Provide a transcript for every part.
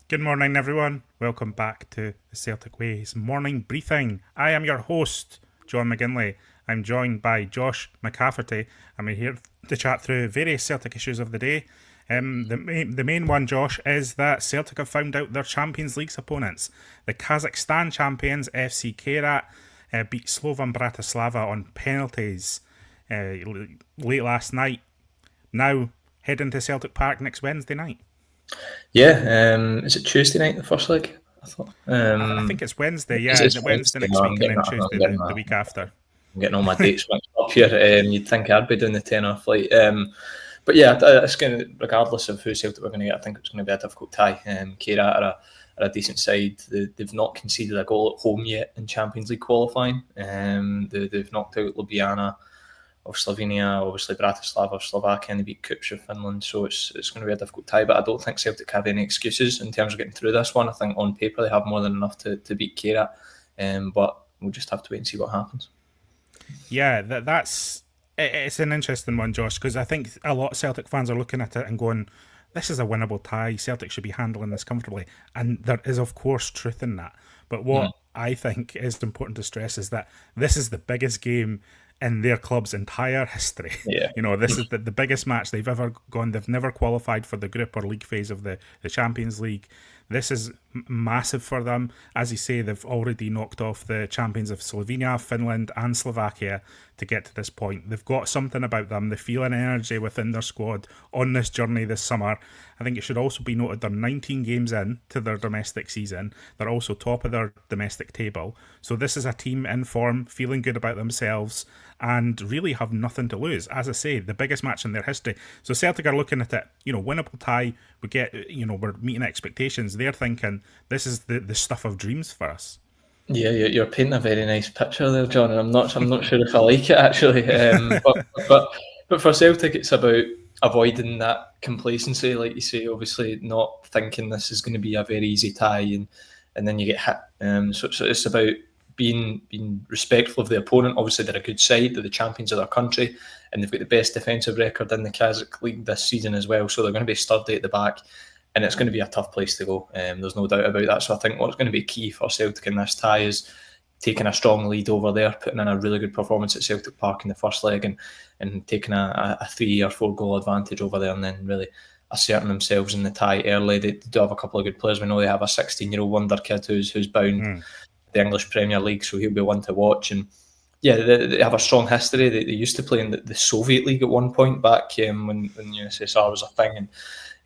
Good morning, everyone. Welcome back to the Celtic Ways morning briefing. I am your host, John McGinley. I'm joined by Josh McCafferty, and we're here to chat through various Celtic issues of the day. The main one, Josh, is that Celtic have found out their Champions League's opponents. The Kazakhstan champions, FC Kairat, beat Slovan Bratislava on penalties late last night. Now heading to Celtic Park next Wednesday night. Yeah, is it Tuesday night, the first leg? I thought. I think it's Wednesday, yeah. It's Wednesday next week and then Tuesday the week after. I'm getting all my dates mixed up here. You'd think I'd be doing the 10-hour flight. But yeah, it's going to, regardless of who Celtic we're going to get, I think it's going to be a difficult tie. Kairat are a decent side. They've not conceded a goal at home yet in Champions League qualifying. They've knocked out Ljubljana of Slovenia, obviously Bratislava of Slovakia, and they beat Kups of Finland, so it's going to be a difficult tie, but I don't think Celtic have any excuses in terms of getting through this one. I think on paper they have more than enough to beat Kairat, but we'll just have to wait and see what happens. Yeah, it's an interesting one, Josh, because I think a lot of Celtic fans are looking at it and going, this is a winnable tie, Celtic should be handling this comfortably, and there is of course truth in that, but what I think is important to stress is that this is the biggest game in their club's entire history. Yeah. This is the biggest match they've ever gone. They've never qualified for the group or league phase of the Champions League. This is massive for them. As you say, they've already knocked off the champions of Slovenia, Finland and Slovakia to get to this point. They've got something about them. They feel an energy within their squad on this journey this summer. I think it should also be noted they're 19 games in to their domestic season. They're also top of their domestic table. So this is a team in form, feeling good about themselves and really have nothing to lose. As I say, the biggest match in their history. So Celtic are looking at it, winnable tie. We're meeting expectations. They're thinking this is the stuff of dreams for us. Yeah, you're painting a very nice picture there, John, and I'm not sure if I like it actually. But for Celtic, it's about avoiding that complacency, like you say. Obviously, not thinking this is going to be a very easy tie, and then you get hit. So it's about being respectful of the opponent. Obviously, they're a good side. They're the champions of their country, and they've got the best defensive record in the Kazakh league this season as well. So they're going to be sturdy at the back. And it's going to be a tough place to go. There's no doubt about that. So I think what's going to be key for Celtic in this tie is taking a strong lead over there, putting in a really good performance at Celtic Park in the first leg, and taking a 3 or 4 goal advantage over there, and then really asserting themselves in the tie early. They do have a couple of good players. We know they have a 16-year-old wonder kid who's bound the English Premier League, so he'll be one to watch. And yeah, they have a strong history. They used to play in the Soviet League at one point back when USSR was a thing, and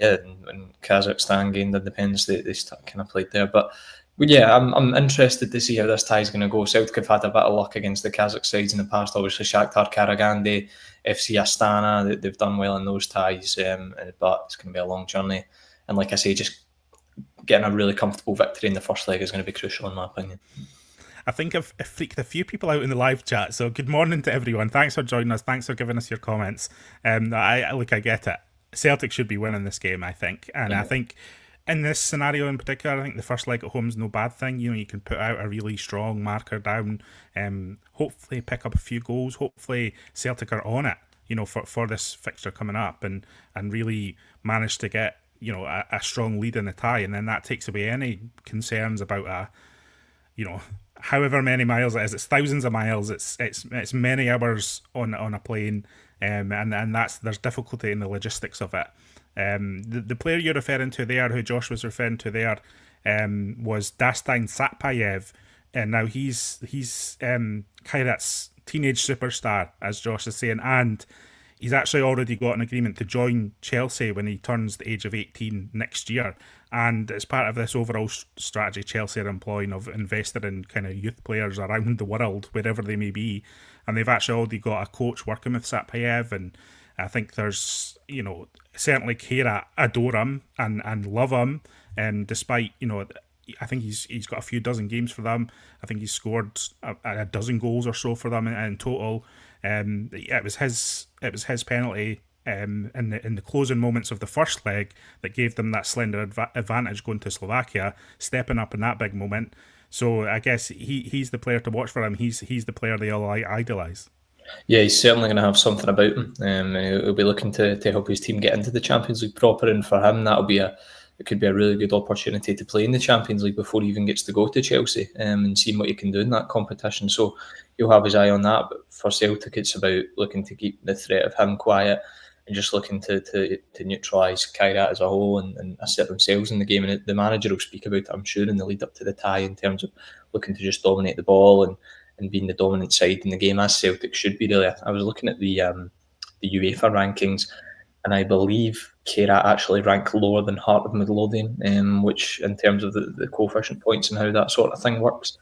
yeah, when Kazakhstan gained independence, they kind of played there. But yeah, I'm interested to see how this tie is going to go. Celtic have had a bit of luck against the Kazakh sides in the past. Obviously, Shakhtar Karaganda, FC Astana, they've done well in those ties. But it's going to be a long journey. And like I say, just getting a really comfortable victory in the first leg is going to be crucial, in my opinion. I think I've freaked a few people out in the live chat. So good morning to everyone. Thanks for joining us. Thanks for giving us your comments. I get it. Celtic should be winning this game, I think. And I think in this scenario in particular, I think the first leg at home is no bad thing. You can put out a really strong marker down, hopefully pick up a few goals. Hopefully Celtic are on it, for this fixture coming up and really manage to get, a strong lead in the tie. And then that takes away any concerns about however many miles it is. It's thousands of miles. It's many hours on a plane. And there's difficulty in the logistics of it. The player you're referring to there, who Josh was referring to there, was Dastan Satpayev, and now he's Kairat's teenage superstar, as Josh is saying, and he's actually already got an agreement to join Chelsea when he turns the age of 18 next year. And as part of this overall strategy Chelsea are employing of investing in kind of youth players around the world, wherever they may be, and they've actually already got a coach working with Satpayev, and I think there's, certainly Kairat adore him and love him, and despite, I think he's got a few dozen games for them. I think he's scored a dozen goals or so for them in total. It was his penalty in the closing moments of the first leg that gave them that slender advantage going to Slovakia, stepping up in that big moment. So I guess he's the player to watch for him. He's the player they all idolise. Yeah, he's certainly going to have something about him. And he'll be looking to help his team get into the Champions League proper. And for him, that'll be a it could be a really good opportunity to play in the Champions League before he even gets to go to Chelsea, and seeing what he can do in that competition. So he'll have his eye on that. But for Celtic, it's about looking to keep the threat of him quiet and just looking to neutralise Kairat as a whole and assert themselves in the game. And the manager will speak about it, I'm sure, in the lead up to the tie, in terms of looking to just dominate the ball and being the dominant side in the game, as Celtic should be, really. I was looking at the UEFA rankings, and I believe Kairat actually rank lower than Heart of Midlothian, which, in terms of the coefficient points and how that sort of thing works.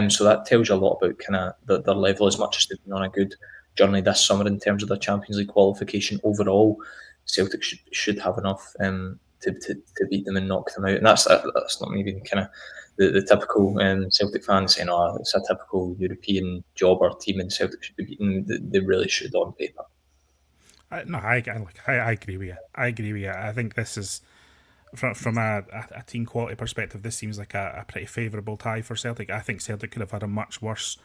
So that tells you a lot about kind of their level, as much as they've been on a good journey this summer in terms of their Champions League qualification. Overall, Celtic should have enough to beat them and knock them out. And that's not maybe kind of the typical Celtic fans saying, "Oh, it's a typical European jobber team and Celtic should be beaten." They really should on paper. No, I agree with you. I agree with you. I think this is, from a team quality perspective, this seems like a pretty favourable tie for Celtic. I think Celtic could have had a much worse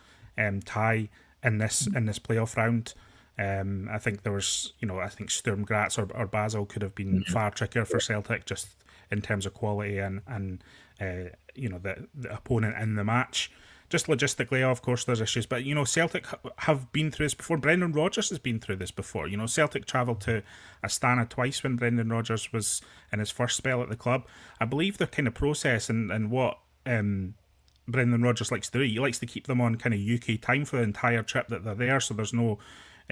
tie in this playoff round. I think there was, I think Sturm Graz or Basel could have been far trickier for Celtic, just in terms of quality and the opponent in the match. Just logistically, of course, there's issues, but Celtic have been through this before. Brendan Rodgers has been through this before. Celtic travelled to Astana twice when Brendan Rodgers was in his first spell at the club. I believe the kind of process and what Brendan Rodgers likes to do, he likes to keep them on kind of UK time for the entire trip that they're there, so there's no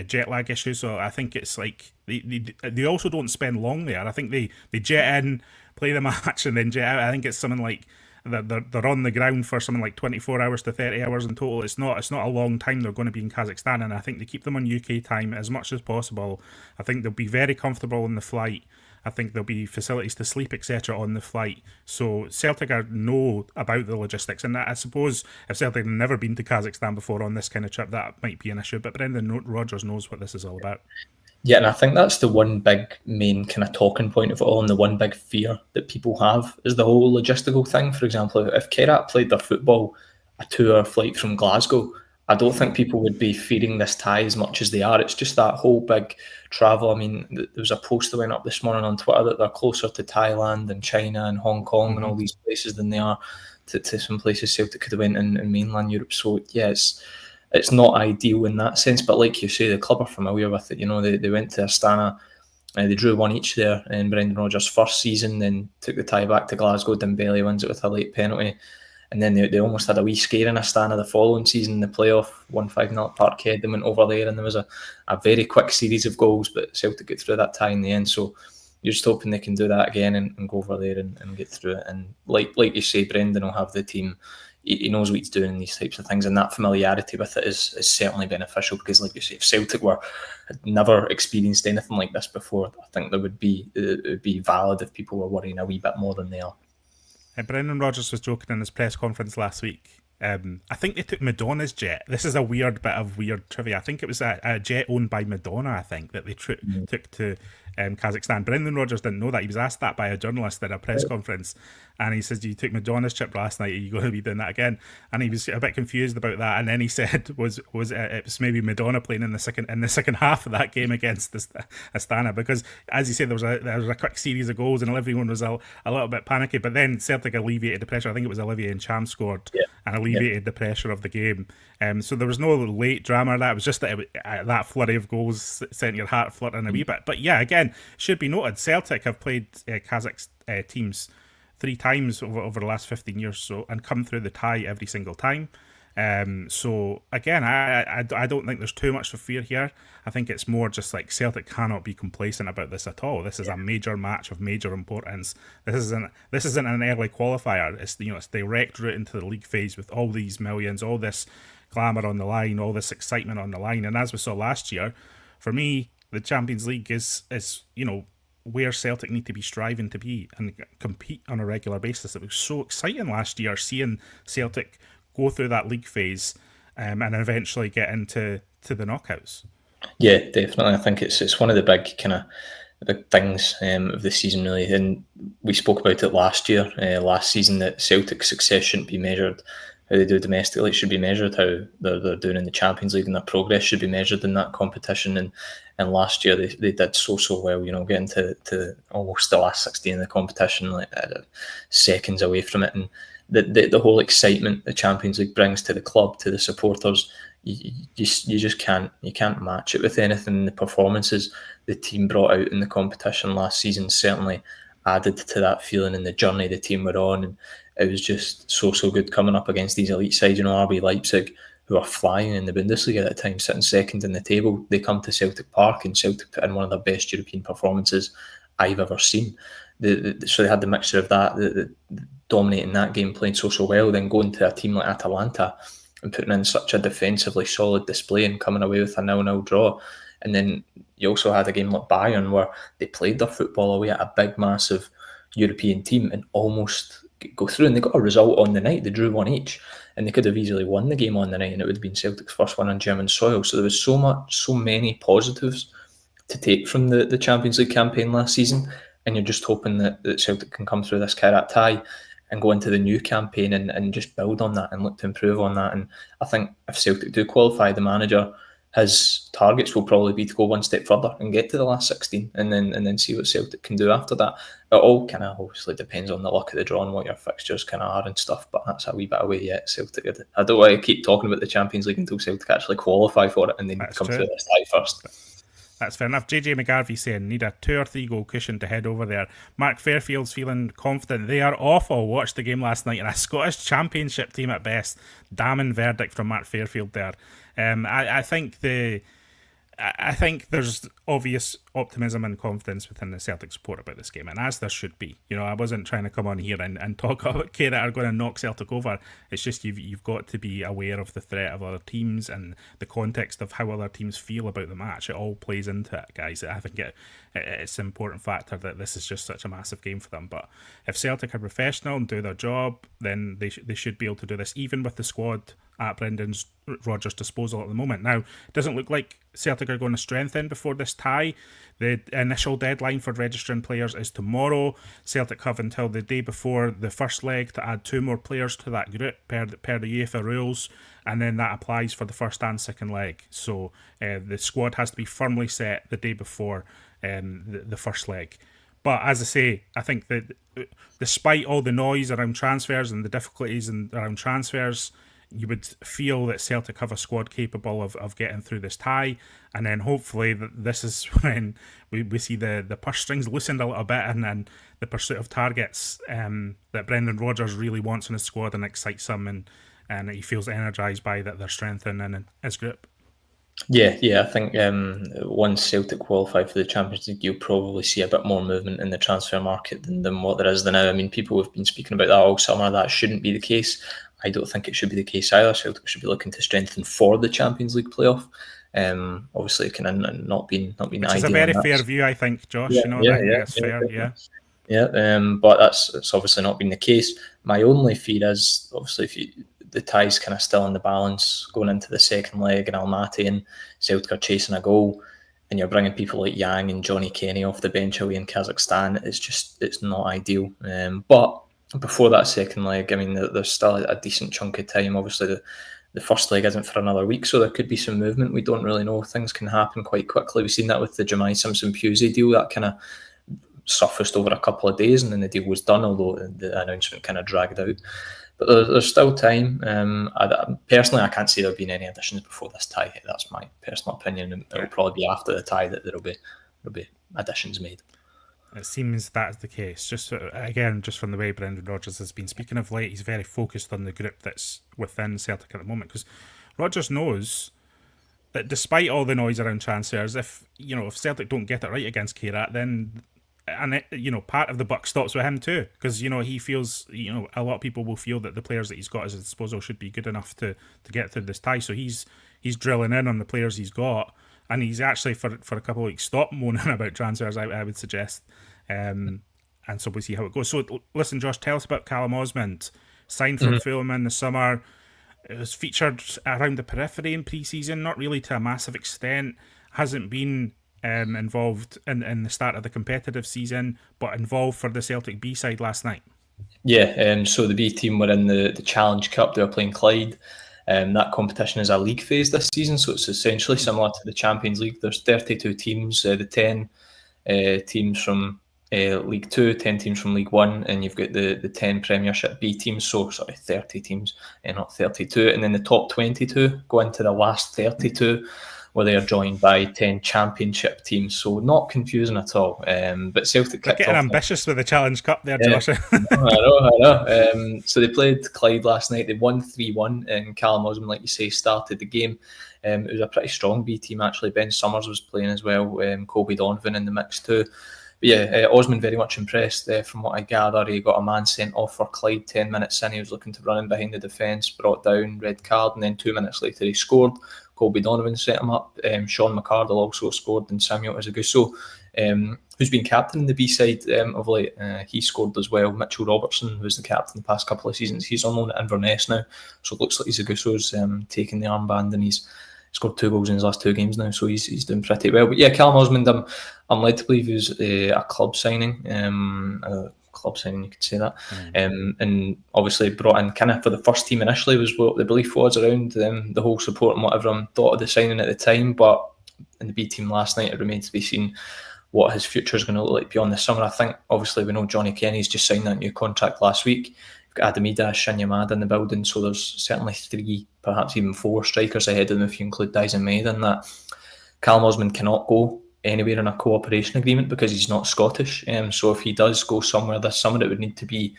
jet lag issue. So I think it's like they also don't spend long there. I think they jet in, play the match, and then jet out. I think it's something like they're on the ground for something like 24 hours to 30 hours in total. It's not a long time they're going to be in Kazakhstan, and I think they keep them on UK time as much as possible. I think they'll be very comfortable in the flight. I think there'll be facilities to sleep, etc. on the flight. So Celtic know about the logistics, and I suppose if Celtic had never been to Kazakhstan before on this kind of trip, that might be an issue. But Brendan Rodgers knows what this is all about. Yeah, and I think that's the one big main kind of talking point of it all, and the one big fear that people have is the whole logistical thing. For example, if Kairat played their football a 2-hour flight from Glasgow, I don't think people would be fearing this tie as much as they are. It's just that whole big travel. I mean, there was a post that went up this morning on Twitter that they're closer to Thailand and China and Hong Kong and all these places than they are to some places Celtic could have went in mainland Europe. So, yeah, it's not ideal in that sense, but like you say, the club are familiar with it. They went to Astana, they drew 1 each there in Brendan Rodgers' first season, then took the tie back to Glasgow. Dembele wins it with a late penalty, and then they almost had a wee scare in Astana the following season in the playoff, 1-5 at Parkhead. They went over there, and there was a very quick series of goals, but Celtic get through that tie in the end. So you're just hoping they can do that again and go over there and get through it. And like you say, Brendan will have the team. He knows what he's doing in these types of things, and that familiarity with it is certainly beneficial, because, like you say, if Celtic had never experienced anything like this before, I think it would be valid if people were worrying a wee bit more than they are. Brendan Rodgers was joking in his press conference last week. I think they took Madonna's jet. This is a weird bit of weird trivia. I think it was a jet owned by Madonna, I think, that they took to Kazakhstan. Brendan Rodgers didn't know that. He was asked that by a journalist at a press conference, and he says, "You took Madonna's trip last night. Are you going to be doing that again?" And he was a bit confused about that. And then he said, "Was it was maybe Madonna playing in the second half of that game against Astana?" Because, as you said, there was a quick series of goals, and everyone was a little bit panicky. But then Celtic alleviated the pressure. I think it was Olivier Ncham scored and alleviated the pressure of the game. So there was no late drama. That was just that flurry of goals sent your heart fluttering a wee bit. But yeah, again, should be noted, Celtic have played Kazakh teams 3 times over the last 15 years, so, and come through the tie every single time. So again, I don't think there's too much to fear here. I think it's more just like Celtic cannot be complacent about this at all. This is a major match of major importance. This isn't an early qualifier. It's it's direct route into the league phase with all these millions, all this glamour on the line, all this excitement on the line. And as we saw last year, for me, the Champions League is where Celtic need to be striving to be and compete on a regular basis. It was so exciting last year seeing Celtic go through that league phase and eventually get into the knockouts. Yeah, definitely. I think it's one of the big things of the season, really. And we spoke about it last season, that Celtic's success shouldn't be measured how they do domestically should be measured, how they're doing in the Champions League, and their progress should be measured in that competition. And last year they did so well, getting to almost the last 16 in the competition, like seconds away from it. And the whole excitement the Champions League brings to the club, to the supporters, you just can't match it with anything. The performances the team brought out in the competition last season certainly added to that feeling and the journey the team were on. And it was just so good coming up against these elite sides. RB Leipzig, who are flying in the Bundesliga at the time, sitting second in the table, they come to Celtic Park, and Celtic put in one of their best European performances I've ever seen. So they had the mixture of that, dominating that game, playing so well, then going to a team like Atalanta and putting in such a defensively solid display and coming away with a 0-0 draw. And then you also had a game like Bayern where they played their football away at a big, massive European team and almost go through, and they got a result on the night. They drew 1 each, and they could have easily won the game on the night, and it would have been Celtic's first win on German soil. So there was so many positives to take from the Champions League campaign last season, and you're just hoping that Celtic can come through this Kairat tie and go into the new campaign and just build on that and look to improve on that. And I think if Celtic do qualify, the manager, his targets will probably be to go one step further and get to the last 16 and then see what Celtic can do after that. It all kind of obviously depends on the luck of the draw and what your fixtures kind of are and stuff, but that's a wee bit away yet. Celtic, I don't want to keep talking about the Champions League until Celtic actually qualify for it and then come through this tie first. That's fair enough. JJ McGarvey saying, need a 2 or 3 goal cushion to head over there. Mark Fairfield's feeling confident. They are awful. Watched the game last night, and a Scottish Championship team at best. Damning verdict from Mark Fairfield there. I think there's obvious optimism and confidence within the Celtic support about this game, and as there should be. I wasn't trying to come on here and talk about Kairat are going to knock Celtic over. It's just you've got to be aware of the threat of other teams and the context of how other teams feel about the match. It all plays into it, guys. I think it's an important factor that this is just such a massive game for them. But if Celtic are professional and do their job, then they should be able to do this, even with the squad at Brendan Rodgers' disposal at the moment. Now, it doesn't look like Celtic are going to strengthen before this tie. The initial deadline for registering players is tomorrow. Celtic have until the day before the first leg to add 2 more players to that group per the UEFA rules, and then that applies for the first and second leg. So the squad has to be firmly set the day before the first leg. But as I say, I think that despite all the noise around transfers and the difficulties around transfers, you would feel that Celtic have a squad capable of getting through this tie, and then hopefully this is when we see the purse strings loosened a little bit and the pursuit of targets that Brendan Rodgers really wants in his squad and excites him, and he feels energised by that they're strengthening in his group. Yeah, I think once Celtic qualify for the Champions League, you'll probably see a bit more movement in the transfer market than what there is now. I mean, people have been speaking about that all summer. That shouldn't be the case. I don't think it should be the case either. Celtic should be looking to strengthen for the Champions League playoff. Obviously, it can not been Which ideal. It's a very fair view, I think, Josh. That's fair. But it's obviously not been the case. My only fear is obviously if the tie's kind of still in the balance going into the second leg in Almaty, and Celtic are chasing a goal, and you're bringing people like Yang and Johnny Kenny off the bench away in Kazakhstan. It's not ideal. But before that second leg, I mean, there's still a decent chunk of time. Obviously, the first leg isn't for another week, so there could be some movement. We don't really know. Things can happen quite quickly. We've seen that with the Jemai Simpson-Pusey deal. That kind of surfaced over a couple of days, and then the deal was done, although the announcement kind of dragged out. But there's still time. Personally, I can't see there being any additions before this tie. That's my personal opinion. It'll probably be after the tie that there'll be additions made. It seems that's the case. Just from the way Brendan Rodgers has been speaking of late, he's very focused on the group that's within Celtic at the moment, because Rodgers knows that despite all the noise around transfers, if Celtic don't get it right against Kairat, then part of the buck stops with him too, because he feels a lot of people will feel that the players that he's got at his disposal should be good enough to get through this tie. So he's drilling in on the players he's got. And he's actually, for a couple of weeks, stopped moaning about transfers, I would suggest. And so we'll see how it goes. So listen, Josh, tell us about Callum Osmand. Signed from Fulham in the summer. It was featured around the periphery in pre-season, not really to a massive extent. Hasn't been involved in the start of the competitive season, but involved for the Celtic B side last night. Yeah, so the B team were in the Challenge Cup. They were playing Clyde. That competition is a league phase this season, so it's essentially similar to the Champions League. There's 32 teams, the 10 teams from League 2, 10 teams from League 1, and you've got the 10 Premiership B teams, so sorry, 30 teams, not 32, and then the top 22 go into the last 32, where they are joined by 10 Championship teams, so not confusing at all. But Celtic They're kicked getting off ambitious with the Challenge Cup there, Josh. I know. So they played Clyde last night. They won 3-1, and Callum Osmand, like you say, started the game. It was a pretty strong B team, actually. Ben Summers was playing as well. Colby Donovan in the mix too. But yeah, Osmand very much impressed. From what I gather, he got a man sent off for Clyde 10 minutes in. He was looking to run in behind the defence, brought down, red card, and then 2 minutes later he scored. Colby Donovan set him up. Sean McCardle also scored, and Samuel Isaguso, who's been captain in the B side of late, he scored as well. Mitchell Robertson, who's the captain the past couple of seasons, he's on loan at Inverness now, so it looks like Isaguso's taking the armband, and he's scored 2 goals in his last 2 games now, so he's doing pretty well. But yeah, Callum Osmand, I'm led to believe he was a club signing. You could say that. And obviously brought in kind of for the first team initially was what the belief was around the whole support and what everyone thought of the signing at the time. But in the B team last night, it remains to be seen what his future is going to look like beyond the summer. I think obviously we know Johnny Kenny's just signed that new contract last week. We've got Adamida, Shinyamada in the building, so there's certainly 3, perhaps even 4 strikers ahead of them if you include Dyson Maiden. That Callum Osmand cannot go anywhere in a cooperation agreement because he's not Scottish. So if he does go somewhere this summer, it would need to be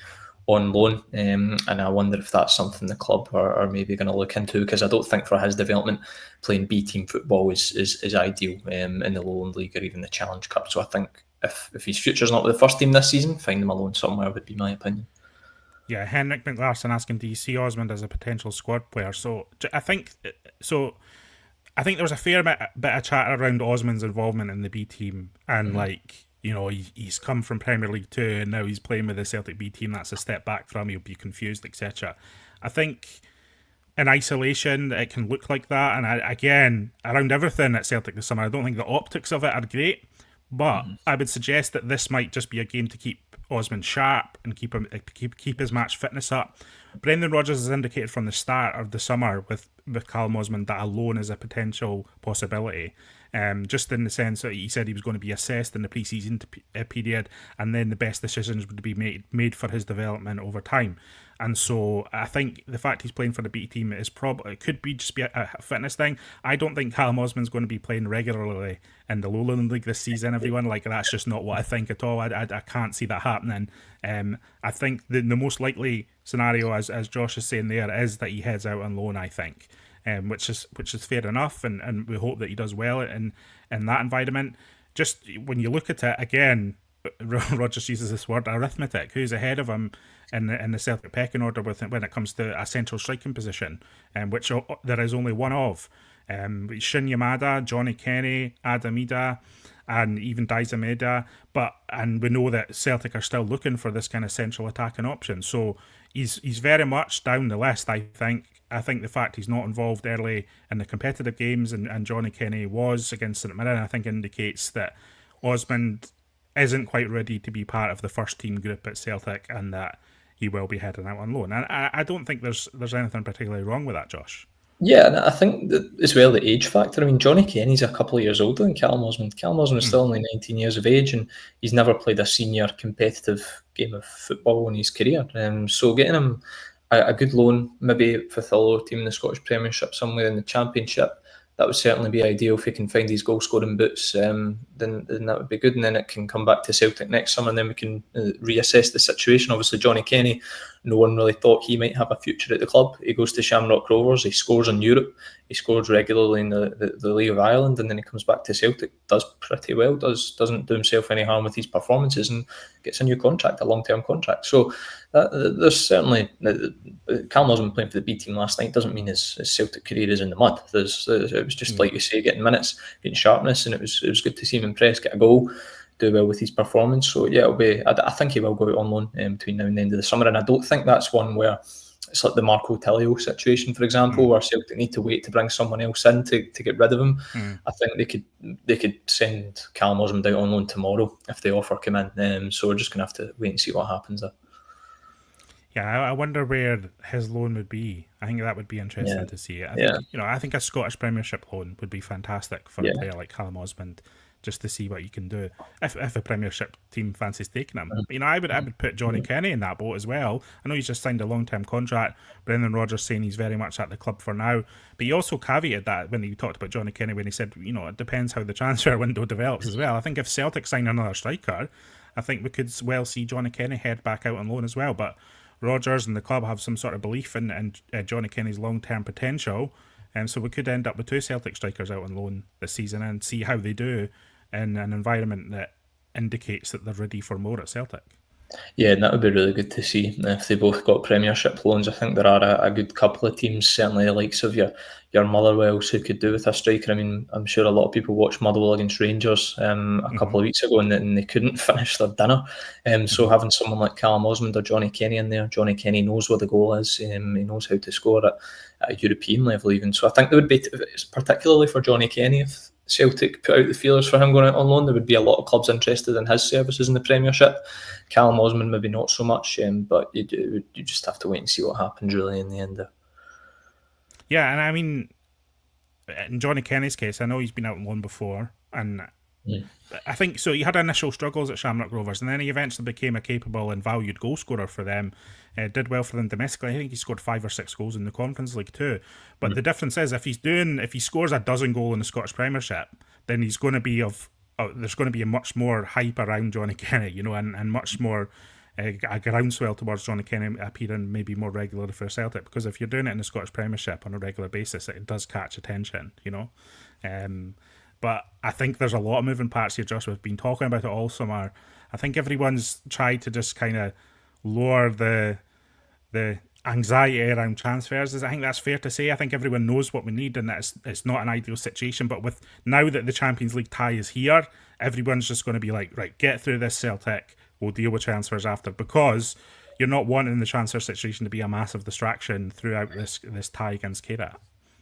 on loan. And I wonder if that's something the club are maybe going to look into, because I don't think for his development playing B team football is ideal in the Lowland League or even the Challenge Cup. So I think if his future's not with the first team this season, find him a loan somewhere would be my opinion. Yeah, Henrik McLarson asking, do you see Osmand as a potential squad player? So I think there was a fair bit of chat around Osmand's involvement in the B team, and he's come from Premier League 2 and now he's playing with the Celtic B team. That's a step back from him. He'll be confused, etc. I think in isolation it can look like that, and again, around everything at Celtic this summer, I don't think the optics of it are great, but I would suggest that this might just be a game to keep Osmand sharp and keep his match fitness up. Brendan Rodgers has indicated from the start of the summer with Callum Osmand that a loan is a potential possibility. Just in the sense that he said he was going to be assessed in the pre-season period, and then the best decisions would be made for his development over time. And so I think the fact he's playing for the B team is probably, it could be just be a fitness thing. I don't think Callum Osmand's going to be playing regularly in the Lowland League this season, everyone. That's just not what I think at all. I can't see that happening. I think the most likely scenario, as Josh is saying there, is that he heads out on loan, I think. Which is fair enough, and we hope that he does well in that environment. Just when you look at it again, Rodgers uses this word, arithmetic. Who's ahead of him in the Celtic pecking order when it comes to a central striking position, which there is only one of. Shin Yamada, Johnny Kenny, Adamida, and even Daizameda. And we know that Celtic are still looking for this kind of central attacking option. So he's very much down the list, I think. I think the fact he's not involved early in the competitive games, and Johnny Kenny was against St Mirren, I think indicates that Osmand isn't quite ready to be part of the first team group at Celtic, and that he will be heading out on loan. And I don't think there's anything particularly wrong with that, Josh. Yeah, and I think that as well the age factor. I mean, Johnny Kenny's a couple of years older than Callum Osmand. Callum Osmand is still only 19 years of age, and he's never played a senior competitive game of football in his career. So getting him a good loan, maybe with a lower team in the Scottish Premiership, somewhere in the Championship, that would certainly be ideal. If he can find his goal-scoring boots, then that would be good, and then it can come back to Celtic next summer, and then we can reassess the situation. Obviously, Johnny Kenny, no one really thought he might have a future at the club. He goes to Shamrock Rovers, he scores in Europe, he scores regularly in the League of Ireland, and then he comes back to Celtic, does pretty well, doesn't do himself any harm with his performances, and gets a new contract, a long-term contract. So there's certainly, Callum Osmand playing for the B team last night doesn't mean his Celtic career is in the mud. It was just like you say, getting minutes, getting sharpness, and it was good to see him impress, get a goal, do well with his performance. So yeah, it'll be. I think he will go out on loan between now and the end of the summer, and I don't think that's one where it's like the Marco Tilio situation, for example, where Celtic need to wait to bring someone else in to get rid of him. I think they could send Callum Osmand out on loan tomorrow if the offer came in. So we're just gonna have to wait and see what happens there. Yeah, I wonder where his loan would be. I think that would be Yeah, interesting to see. I yeah, think I think a Scottish Premiership loan would be fantastic for a yeah. player like Callum Osmand, just to see what you can do if a Premiership team fancies taking him. Mhm. But, I would put Johnny Kenny in that boat as well. I know he's just signed a long term contract. Brendan Rodgers saying he's very much at the club for now, but he also caveated that when he talked about Johnny Kenny when he said it depends how the transfer window develops as well. I think if Celtic sign another striker, I think we could well see Johnny Kenny head back out on loan as well, but. Rodgers and the club have some sort of belief in Johnny Kenny's long term potential, and so we could end up with two Celtic strikers out on loan this season and see how they do in an environment that indicates that they're ready for more at Celtic. Yeah, and that would be really good to see if they both got Premiership loans. I think there are a good couple of teams, certainly the likes of your Motherwells, who could do with a striker. I mean, I'm sure a lot of people watched Motherwell against Rangers a couple of weeks ago, and they couldn't finish their dinner. So having someone like Callum Osmand or Johnny Kenny in there, Johnny Kenny knows where the goal is. He knows how to score at a European level even. So I think there would be, particularly for Johnny Kenny, if Celtic put out the feelers for him going out on loan, there would be a lot of clubs interested in his services in the Premiership. Callum Osmand maybe not so much, but you just have to wait and see what happens really in the end. Yeah, and I mean, in Johnny Kenny's case, I know he's been out on loan before, and I think so. He had initial struggles at Shamrock Rovers, and then he eventually became a capable and valued goal scorer for them. Did well for them domestically. I think he scored 5 or 6 goals in the Conference League too. But the difference is, if he scores a dozen goal in the Scottish Premiership, then he's going to be there's going to be a much more hype around Johnny Kenny, and much more a groundswell towards Johnny Kenny appearing maybe more regularly for Celtic. Because if you're doing it in the Scottish Premiership on a regular basis, it does catch attention. But I think there's a lot of moving parts here, Josh. We've been talking about it all summer. I think everyone's tried to just kind of lower the anxiety around transfers. I think that's fair to say. I think everyone knows what we need, and that it's not an ideal situation. But with now that the Champions League tie is here, everyone's just going to be like, right, get through this, Celtic. We'll deal with transfers after, because you're not wanting the transfer situation to be a massive distraction throughout this tie against Kairat.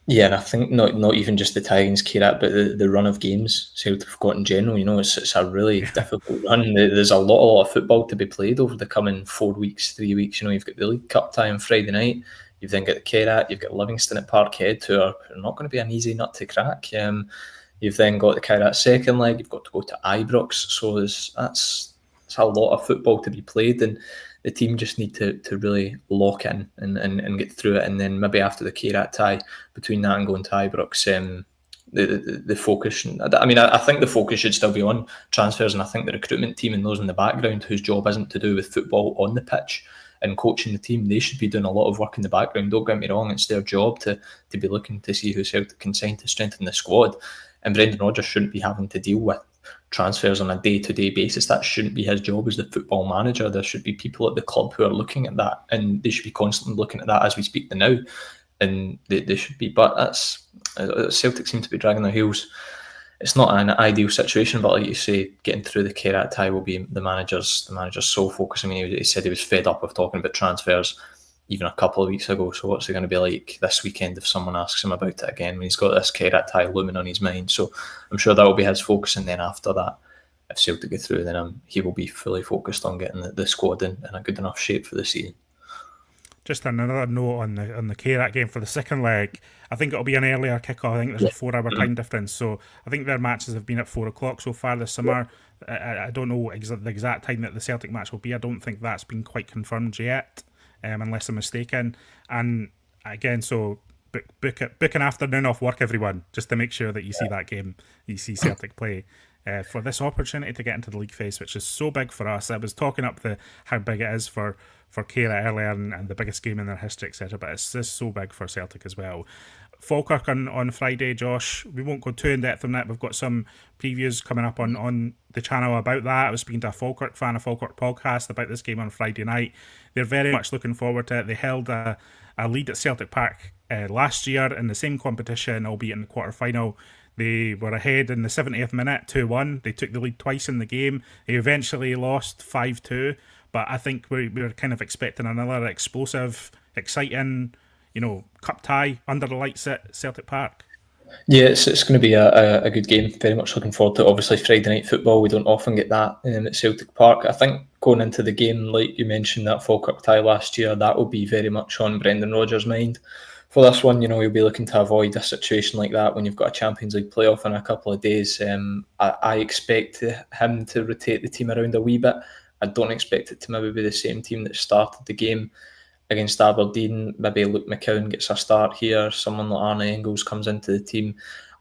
Yeah, and I think not even just the tie against Kairat, but the run of games Celtic have got in general. It's a really difficult run. There's a lot of football to be played over the coming 4 weeks, 3 weeks. You've got the League Cup tie on Friday night. You've then got the Kairat. You've got Livingston at Parkhead, who are not going to be an easy nut to crack. You've then got the Kairat second leg. You've got to go to Ibrox. So that's a lot of football to be played, and the team just need to really lock in and get through it. And then maybe after the Kairat tie, between that and going to Ibrox, the focus. I think the focus should still be on transfers, and I think the recruitment team and those in the background whose job isn't to do with football on the pitch and coaching the team, they should be doing a lot of work in the background. Don't get me wrong, it's their job to be looking to see who Celtic can sign to strengthen the squad. And Brendan Rodgers shouldn't be having to deal with transfers on a day-to-day basis. That shouldn't be his job as the football manager. There should be people at the club who are looking at that, and they should be constantly looking at that as we speak now. And they should be, but that's Celtic seem to be dragging their heels. It's not an ideal situation, but like you say, getting through the Kairat tie will be the manager's sole focus. I mean, he said he was fed up of talking about transfers even a couple of weeks ago. So what's it going to be like this weekend if someone asks him about it again when he's got this Kairat tie looming on his mind? So I'm sure that will be his focus. And then after that, if Celtic get through, then he will be fully focused on getting the squad in a good enough shape for the season. Just another note on the Kairat game for the second leg. I think it'll be an earlier kickoff. I think there's a 4-hour time difference, so I think their matches have been at 4 o'clock so far this summer. I don't know the exact time that the Celtic match will be. I don't think that's been quite confirmed yet, unless I'm mistaken. And again, so book an afternoon off work, everyone, just to make sure that you see that game, you see Celtic play. For this opportunity to get into the league phase, which is so big for us. I was talking up how big it is for Kairat earlier and the biggest game in their history, etc. But it's just so big for Celtic as well. Falkirk on Friday, Josh. We won't go too in depth on that. We've got some previews coming up on the channel about that. I was speaking to a Falkirk fan, a Falkirk podcast about this game on Friday night. They're very much looking forward to it. They held a lead at Celtic Park last year in the same competition, albeit in the quarter-final. They were ahead in the 70th minute, 2-1. They took the lead twice in the game. They eventually lost 5-2. But I think we were kind of expecting another explosive, exciting, cup tie under the lights at Celtic Park. Yeah, it's going to be a good game. Very much looking forward to it. Obviously, Friday night football, we don't often get that at Celtic Park. I think going into the game, like you mentioned, that Falkirk tie last year, that will be very much on Brendan Rodgers' mind. For this one, he'll be looking to avoid a situation like that when you've got a Champions League playoff in a couple of days. I expect him to rotate the team around a wee bit. I don't expect it to maybe be the same team that started the game against Aberdeen. Maybe Luke McCowan gets a start here. Someone like Arne Engels comes into the team.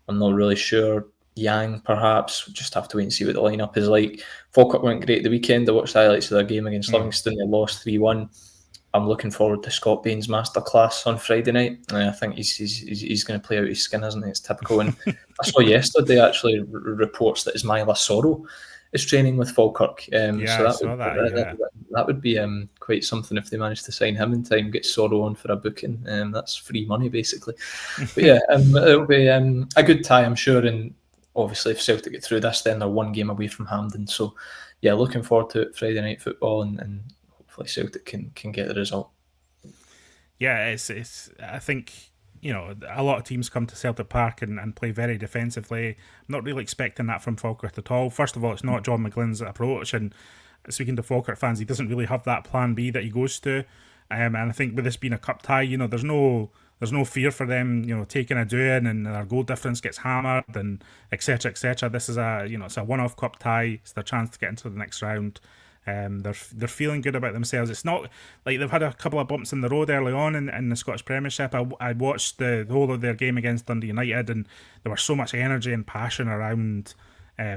I'm not really sure. Yang, perhaps. We'll just have to wait and see what the lineup is like. Falkirk went great the weekend. I watched the highlights of their game against Livingston. They lost 3-1. I'm looking forward to Scott Bain's masterclass on Friday night. I think he's going to play out his skin, isn't he? It's typical. And I saw yesterday actually reports that Ismaila Soro is training with Falkirk. That would be quite something if they managed to sign him in time, get Soro on for a booking. That's free money basically. But yeah, it'll be a good tie, I'm sure. And obviously, if Celtic get through this, then they're one game away from Hampden. So yeah, looking forward to it, Friday night football, and hopefully Celtic can get the result. Yeah, it's. I think a lot of teams come to Celtic Park and play very defensively. I'm not really expecting that from Falkirk at all. First of all, it's not John McGlynn's approach, and speaking to Falkirk fans, he doesn't really have that plan B that he goes to. And I think with this being a cup tie, there's no fear for them, taking a doing and their goal difference gets hammered and etc. etc. This is it's a one-off cup tie. It's their chance to get into the next round. They're feeling good about themselves. It's not like they've had a couple of bumps in the road early on in the Scottish Premiership. I watched the whole of their game against Dundee United, and there was so much energy and passion around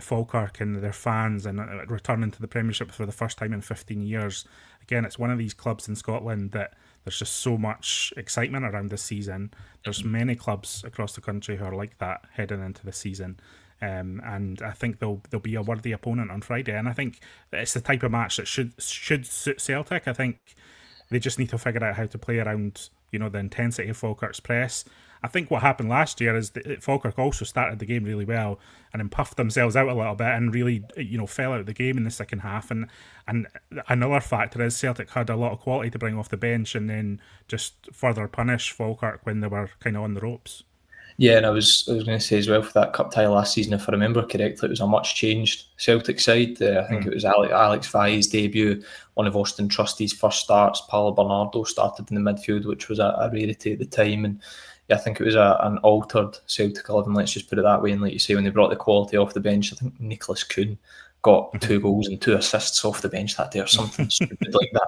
Falkirk and their fans, and returning to the Premiership for the first time in 15 years. Again, it's one of these clubs in Scotland that there's just so much excitement around this season. There's many clubs across the country who are like that heading into the season. And I think they'll be a worthy opponent on Friday. And I think it's the type of match that should suit Celtic. I think they just need to figure out how to play around, the intensity of Falkirk's press. I think what happened last year is that Falkirk also started the game really well and then puffed themselves out a little bit and really, fell out of the game in the second half. And another factor is Celtic had a lot of quality to bring off the bench and then just further punish Falkirk when they were kind of on the ropes. Yeah, and I was going to say as well, for that cup tie last season, if I remember correctly, it was a much changed Celtic side. I think it was Alex Vai's debut, one of Austin Trusty's first starts. Paulo Bernardo started in the midfield, which was a rarity at the time. And yeah, I think it was an altered Celtic 11, let's just put it that way. And like you say, when they brought the quality off the bench, I think Nicholas Kuhn got 2 goals and 2 assists off the bench that day or something stupid like that.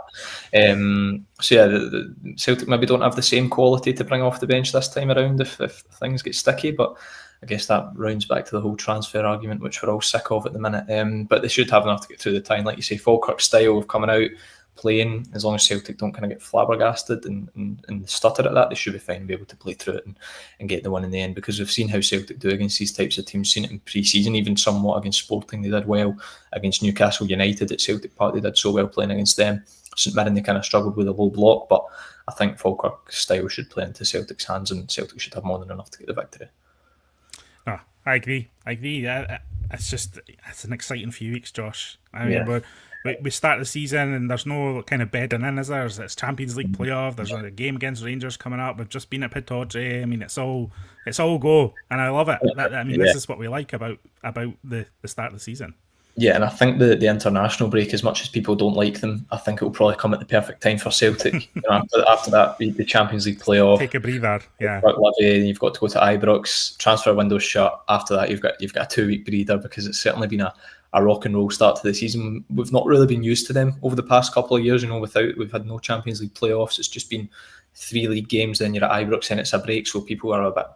So yeah, the Celtic maybe don't have the same quality to bring off the bench this time around if things get sticky, but I guess that rounds back to the whole transfer argument, which we're all sick of at the minute. But they should have enough to get through the time. Like you say, Falkirk style of coming out, playing, as long as Celtic don't kind of get flabbergasted and stutter at that, they should be fine and be able to play through it and get the one in the end, because we've seen how Celtic do against these types of teams. Seen it in pre-season, even somewhat against Sporting. They did well against Newcastle United at Celtic Park. They did so well playing against them. St Mirren, they kind of struggled with a low block, but I think Falkirk's style should play into Celtic's hands, and Celtic should have more than enough to get the victory. No, I agree. It's an exciting few weeks, Josh. I mean, we start the season and there's no kind of bedding in, is there? It's Champions League playoff. There's a game against Rangers coming up. We've just been at Pittodrie. I mean, it's all go, and I love it. This is what we like about the start of the season. Yeah, and I think the international break, as much as people don't like them, I think it will probably come at the perfect time for Celtic. After that, the Champions League playoff, take a breather. Yeah, you've got to go to Ibrox. Transfer window shut. After that, you've got a 2-week breather, because it's certainly been a rock and roll start to the season. We've not really been used to them over the past couple of years. We've had no Champions League playoffs. It's just been 3 league games. Then you're at Ibrox, and it's a break, so people are a bit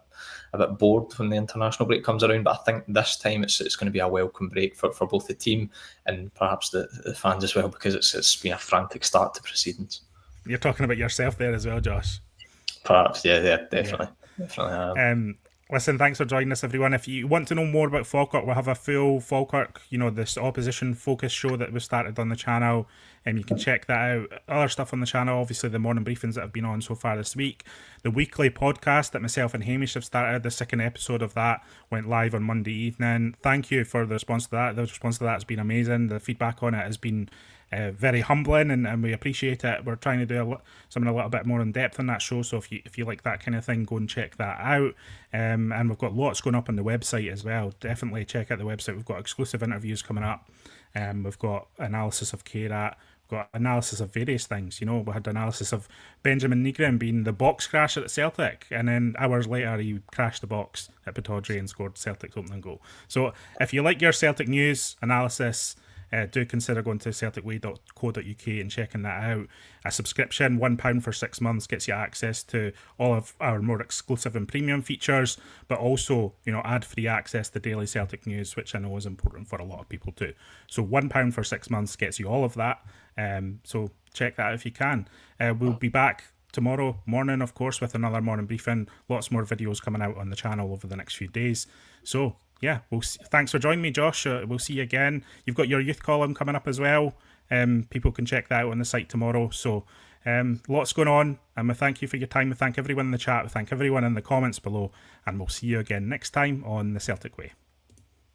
bored when the international break comes around. But I think this time it's going to be a welcome break for both the team and perhaps the fans as well, because it's been a frantic start to proceedings. You're talking about yourself there as well, Josh. Perhaps, yeah, definitely. Listen, thanks for joining us, everyone. If you want to know more about Falkirk, we'll have a full Falkirk, this opposition focus show that was started on the channel, and you can check that out. Other stuff on the channel, obviously the morning briefings that have been on so far this week. The weekly podcast that myself and Hamish have started, the second episode of that went live on Monday evening. Thank you for the response to that. The response to that has been amazing. The feedback on it has been very humbling, and we appreciate it. We're trying to do something a little bit more in depth on that show, so if you like that kind of thing, go and check that out. And we've got lots going up on the website as well. Definitely check out the website. We've got exclusive interviews coming up. We've got analysis of Kairat. We've got analysis of various things. We had analysis of Benjamin Nygren being the box crash at Celtic, and then hours later he crashed the box at Pittodrie and scored Celtic's opening goal. So if you like your Celtic news analysis, do consider going to celticway.co.uk and checking that out. A subscription, £1 for 6 months, gets you access to all of our more exclusive and premium features, but also, ad-free access to daily Celtic news, which I know is important for a lot of people too. So £1 for 6 months gets you all of that. So check that out if you can. We'll be back tomorrow morning, of course, with another morning briefing. Lots more videos coming out on the channel over the next few days. So yeah, thanks for joining me, Josh. We'll see you again. You've got your youth column coming up as well. People can check that out on the site tomorrow. So lots going on, and we thank you for your time. We thank everyone in the chat. We thank everyone in the comments below, and we'll see you again next time on the Celtic Way.